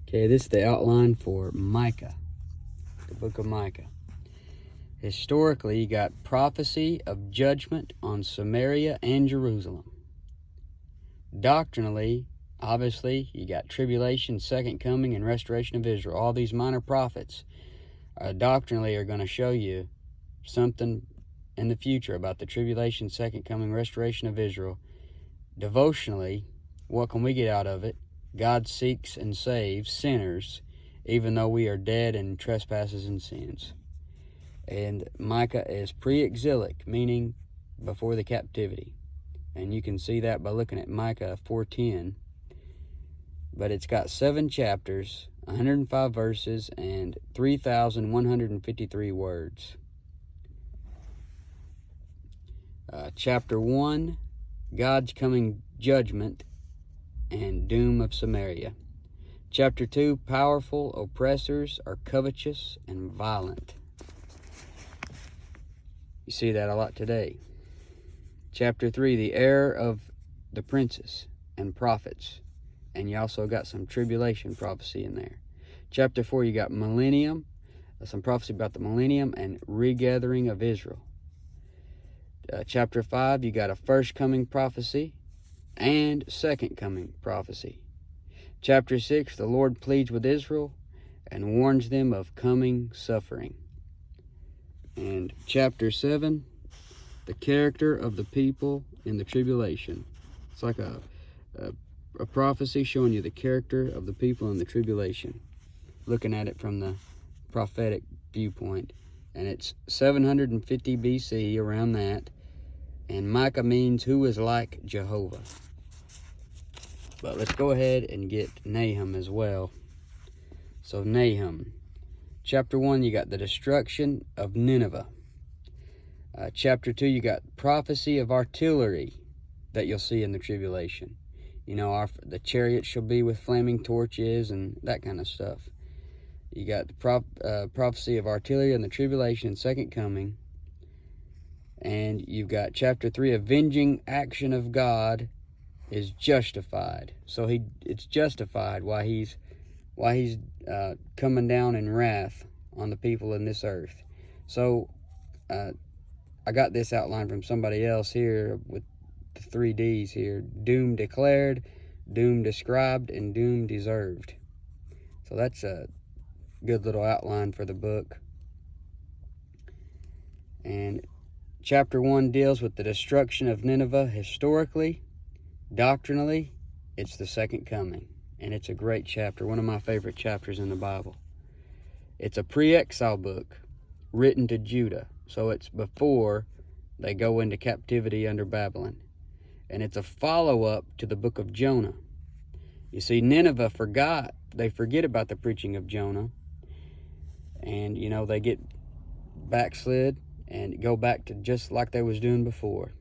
Okay, this is the outline for Micah, the book of Micah. Historically, you got prophecy of judgment on Samaria and Jerusalem. Doctrinally, obviously, you got tribulation, second coming, and restoration of Israel. All these minor prophets doctrinally are going to show you something in the future about the tribulation, second coming, restoration of Israel. Devotionally, what can we get out of it? God seeks and saves sinners, even though we are dead in trespasses and sins. And Micah is pre-exilic, meaning before the captivity. And you can see that by looking at Micah 4:10. But it's got 7 chapters, 105 verses, and 3,153 words. Chapter 1, God's coming judgment and doom of Samaria. Chapter 2, powerful oppressors are covetous and violent. You see that a lot today. Chapter 3, the error of the princes and prophets. And you also got some tribulation prophecy in there. Chapter 4, you got millennium, some prophecy about the millennium and regathering of Israel. Chapter 5, you got a first coming prophecy and second coming prophecy. Chapter 6, the Lord pleads with Israel and warns them of coming suffering. And chapter 7, the character of the people in the tribulation. It's like a prophecy showing you the character of the people in the tribulation, looking at it from the prophetic viewpoint. And it's 750 BC, around that. And Micah means who is like Jehovah. But let's go ahead and get Nahum as well. So Nahum. Chapter 1, you got the destruction of Nineveh. Chapter 2, you got prophecy of artillery that you'll see in the tribulation. You know, the chariots shall be with flaming torches and that kind of stuff. You got the prophecy of artillery in the tribulation and second coming. And you've got chapter 3, avenging action of God is justified. So it's justified why he's coming down in wrath on the people in this earth. So I got this outline from somebody else here with the 3 D's here: doom declared, doom described, and doom deserved. So that's a good little outline for the book. And chapter 1 deals with the destruction of Nineveh historically. Doctrinally, it's the second coming. And it's a great chapter, one of my favorite chapters in the Bible. It's a pre-exile book written to Judah. So it's before they go into captivity under Babylon. And it's a follow-up to the book of Jonah. You see, Nineveh they forget about the preaching of Jonah. And, you know, they get backslid and go back to just like they was doing before.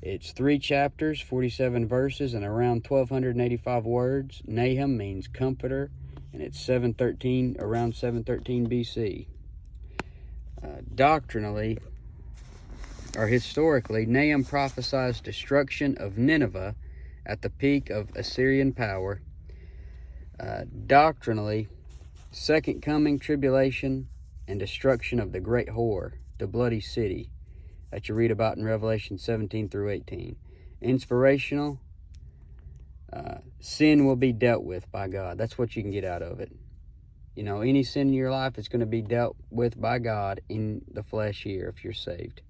It's 3 chapters, 47 verses, and around 1,285 words. Nahum means comforter, and it's around 713 BC. Doctrinally, or historically, Nahum prophesies destruction of Nineveh at the peak of Assyrian power. Doctrinally, second coming, tribulation, and destruction of the great whore, the bloody city, that you read about in Revelation 17 through 18. Inspirational, sin will be dealt with by God. That's what you can get out of it. You know, any sin in your life is going to be dealt with by God in the flesh here if you're saved.